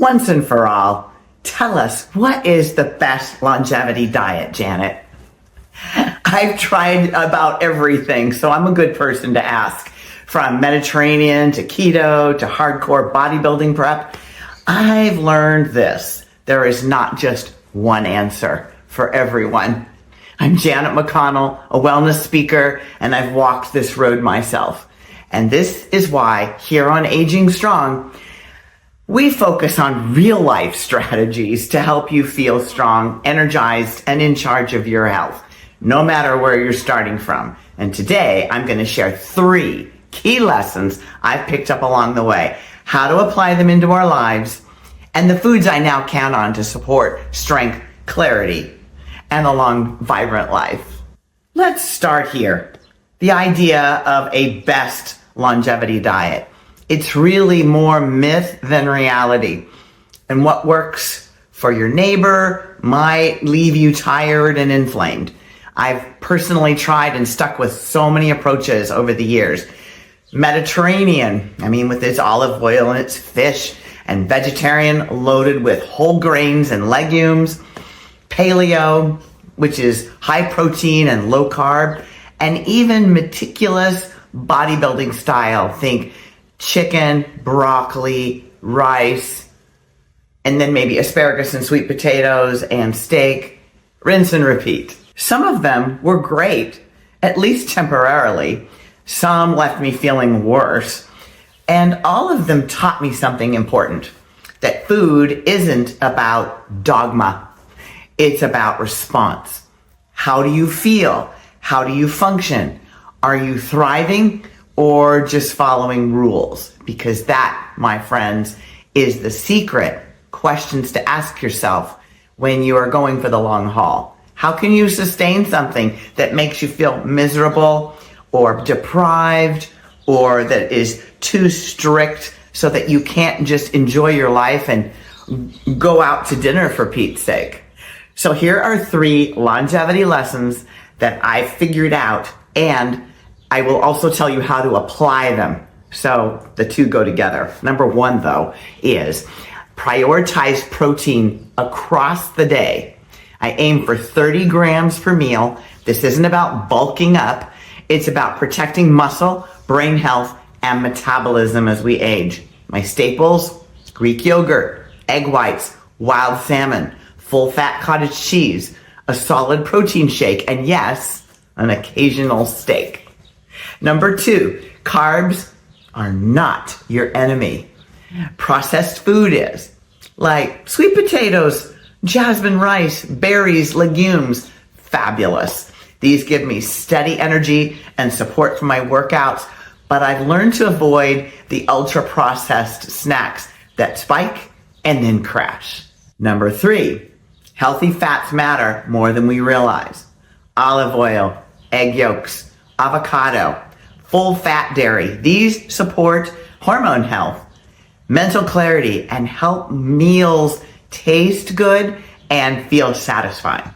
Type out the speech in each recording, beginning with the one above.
once and for all, tell us, what is the best longevity diet, Janet? I've tried about everything, so I'm a good person to ask. From Mediterranean to keto to hardcore bodybuilding prep, I've learned this. There is not just one answer for everyone. I'm Janet McConnell, a wellness speaker, and I've walked this road myself. And this is why here on Aging Strong, we focus on real life strategies to help you feel strong, energized, and in charge of your health, no matter where you're starting from. And today I'm going to share 3 key lessons I've picked up along the way, how to apply them into our lives, and the foods I now count on to support strength, clarity, and a long, vibrant life. Let's start here. The idea of a best longevity diet. It's really more myth than reality. And what works for your neighbor might leave you tired and inflamed. I've personally tried and stuck with so many approaches over the years. Mediterranean, with its olive oil and its fish, and vegetarian loaded with whole grains and legumes. Paleo, which is high protein and low carb, and even meticulous bodybuilding style. Think chicken, broccoli, rice, and then maybe asparagus and sweet potatoes and steak. Rinse and repeat. Some of them were great, at least temporarily. Some left me feeling worse. And all of them taught me something important, that food isn't about dogma. It's about response. How do you feel? How do you function? Are you thriving or just following rules? Because that, my friends, is the secret questions to ask yourself when you are going for the long haul. How can you sustain something that makes you feel miserable or deprived, or that is too strict so that you can't just enjoy your life and go out to dinner for Pete's sake? So here are 3 longevity lessons that I figured out, and I will also tell you how to apply them. So the 2 go together. Number 1, though, is prioritize protein across the day. I aim for 30 grams per meal. This isn't about bulking up. It's about protecting muscle, brain health, and metabolism as we age. My staples: Greek yogurt, egg whites, wild salmon, full-fat cottage cheese, a solid protein shake, and yes, an occasional steak. Number 2, carbs are not your enemy. Processed food is, like sweet potatoes, jasmine rice, berries, legumes. Fabulous. These give me steady energy and support for my workouts, but I've learned to avoid the ultra-processed snacks that spike and then crash. Number 3, healthy fats matter more than we realize. Olive oil, egg yolks, avocado, full-fat dairy. These support hormone health, mental clarity, and help meals taste good and feel satisfying.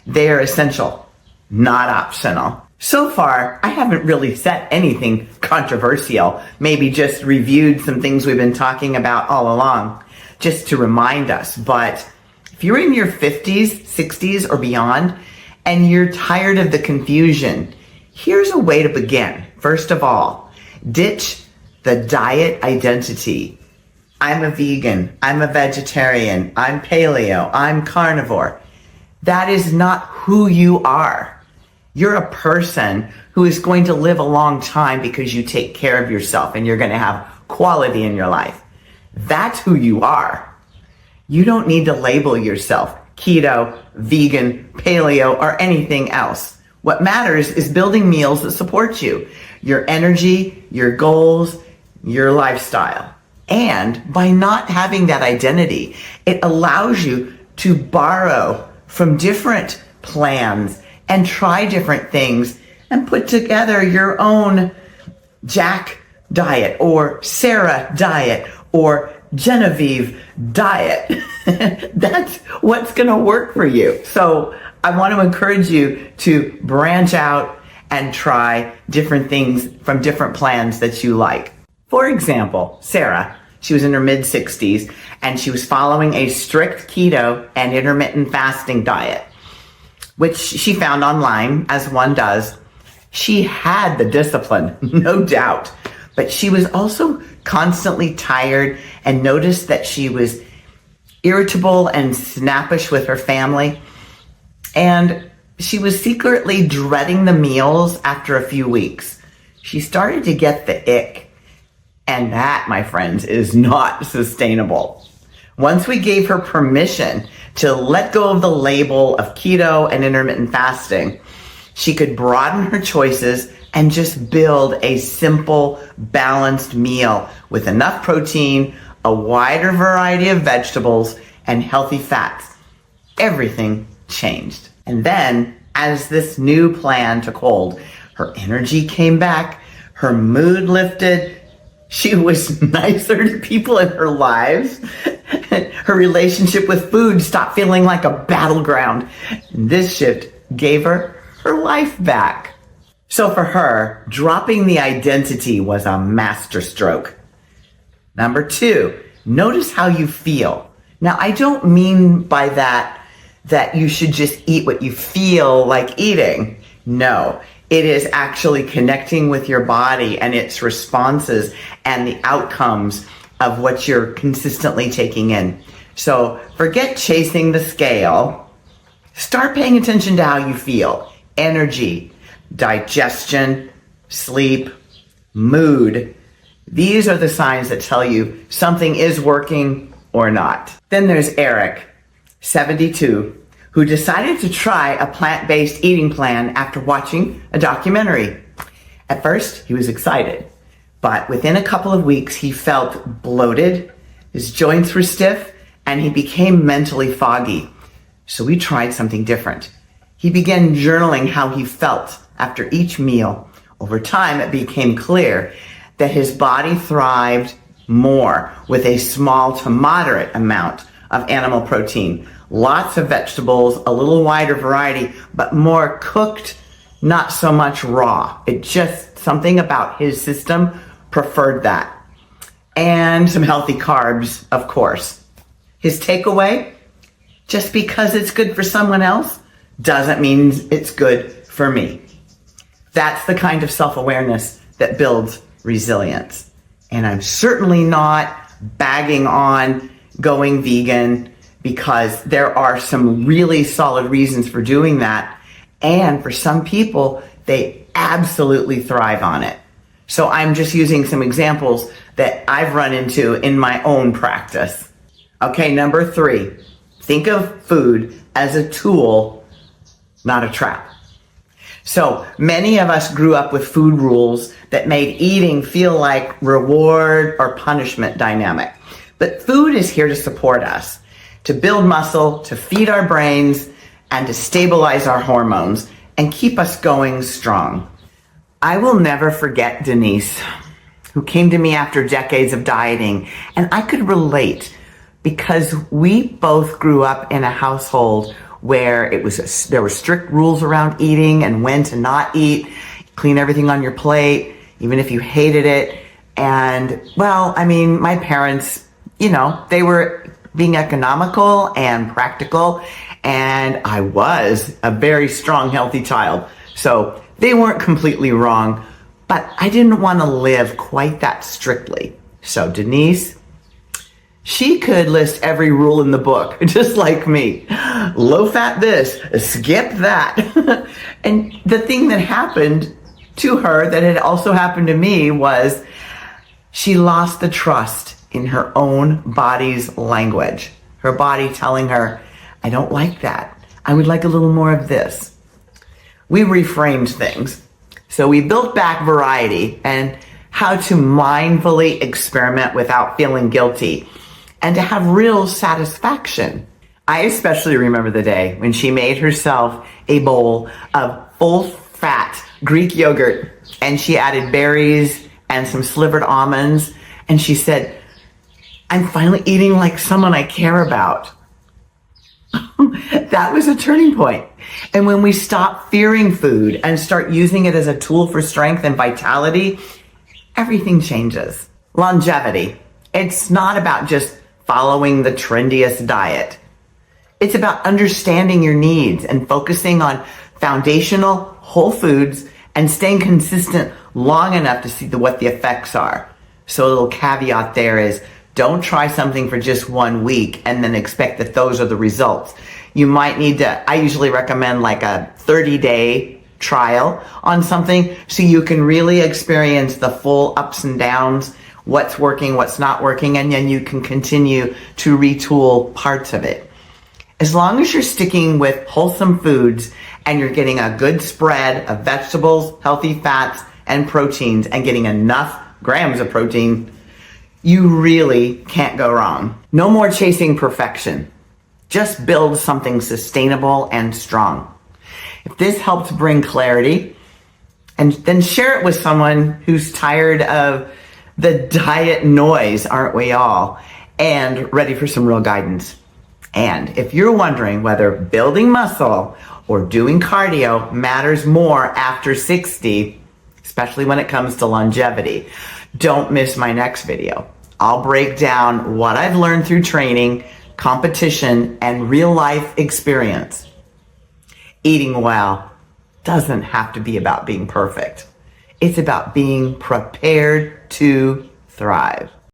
They are essential, not optional. So far, I haven't really said anything controversial, maybe just reviewed some things we've been talking about all along, just to remind us. But if you're in your 50s, 60s, or beyond, and you're tired of the confusion, here's a way to begin. First of all, ditch the diet identity. I'm a vegan, I'm a vegetarian, I'm paleo, I'm carnivore. That is not who you are. You're a person who is going to live a long time because you take care of yourself and you're going to have quality in your life. That's who you are. You don't need to label yourself keto, vegan, paleo, or anything else. What matters is building meals that support you, your energy, your goals, your lifestyle. And by not having that identity, it allows you to borrow from different plans and try different things and put together your own Jack diet or Sarah diet or Genevieve diet. That's what's going to work for you. So I want to encourage you to branch out and try different things from different plans that you like. For example, Sarah, She was in her mid-60s, and she was following a strict keto and intermittent fasting diet, which she found online, as one does. She had the discipline, no doubt, but she was also constantly tired and noticed that she was irritable and snappish with her family. And she was secretly dreading the meals after a few weeks. She started to get the ick. And that, my friends, is not sustainable. Once we gave her permission to let go of the label of keto and intermittent fasting, she could broaden her choices and just build a simple, balanced meal with enough protein, a wider variety of vegetables, and healthy fats. Everything changed. And then, as this new plan took hold, her energy came back, her mood lifted, she was nicer to people in her lives. Her relationship with food stopped feeling like a battleground. This shift gave her life back. So for her, dropping the identity was a masterstroke. Number 2, notice how you feel. Now, I don't mean by that you should just eat what you feel like eating. No, it is actually connecting with your body and its responses and the outcomes of what you're consistently taking in. So forget chasing the scale. Start paying attention to how you feel. Energy, digestion, sleep, mood. These are the signs that tell you something is working or not. Then there's Eric, 72, who decided to try a plant-based eating plan after watching a documentary. At first, he was excited, but within a couple of weeks, he felt bloated, his joints were stiff, and he became mentally foggy. So we tried something different. He began journaling how he felt after each meal. Over time, it became clear that his body thrived more with a small to moderate amount of animal protein, lots of vegetables, a little wider variety, but more cooked, not so much raw. It just, something about his system preferred that. And some healthy carbs, of course. His takeaway, just because it's good for someone else doesn't mean it's good for me. That's the kind of self-awareness that builds resilience. And I'm certainly not bagging on going vegan, because there are some really solid reasons for doing that. And for some people, they absolutely thrive on it. So I'm just using some examples that I've run into in my own practice. Okay, number 3, think of food as a tool, not a trap. So many of us grew up with food rules that made eating feel like reward or punishment dynamic. But food is here to support us, to build muscle, to feed our brains, and to stabilize our hormones and keep us going strong. I will never forget Denise, who came to me after decades of dieting, and I could relate because we both grew up in a household where there were strict rules around eating and when to not eat, clean everything on your plate, even if you hated it. And well, I mean, my parents, they were being economical and practical, and I was a very strong, healthy child. So they weren't completely wrong, but I didn't want to live quite that strictly. So Denise, she could list every rule in the book, just like me. Low fat this, skip that. And the thing that happened to her that had also happened to me was she lost the trust in her own body's language. Her body telling her, I don't like that. I would like a little more of this. We reframed things. So we built back variety and how to mindfully experiment without feeling guilty and to have real satisfaction. I especially remember the day when she made herself a bowl of full-fat Greek yogurt and she added berries and some slivered almonds, and she said, I'm finally eating like someone I care about. That was a turning point. And when we stop fearing food and start using it as a tool for strength and vitality, everything changes. Longevity. It's not about just following the trendiest diet. It's about understanding your needs and focusing on foundational whole foods and staying consistent long enough to see what the effects are. So a little caveat there is, don't try something for just 1 week and then expect that those are the results. You might need to, I usually recommend like a 30-day trial on something so you can really experience the full ups and downs, what's working, what's not working, and then you can continue to retool parts of it. As long as you're sticking with wholesome foods and you're getting a good spread of vegetables, healthy fats, and proteins, and getting enough grams of protein, you really can't go wrong. No more chasing perfection. Just build something sustainable and strong. If this helps bring clarity, and then share it with someone who's tired of the diet noise, aren't we all? And ready for some real guidance. And if you're wondering whether building muscle or doing cardio matters more after 60, especially when it comes to longevity, don't miss my next video. I'll break down what I've learned through training, competition, and real life experience. Eating well doesn't have to be about being perfect. It's about being prepared to thrive.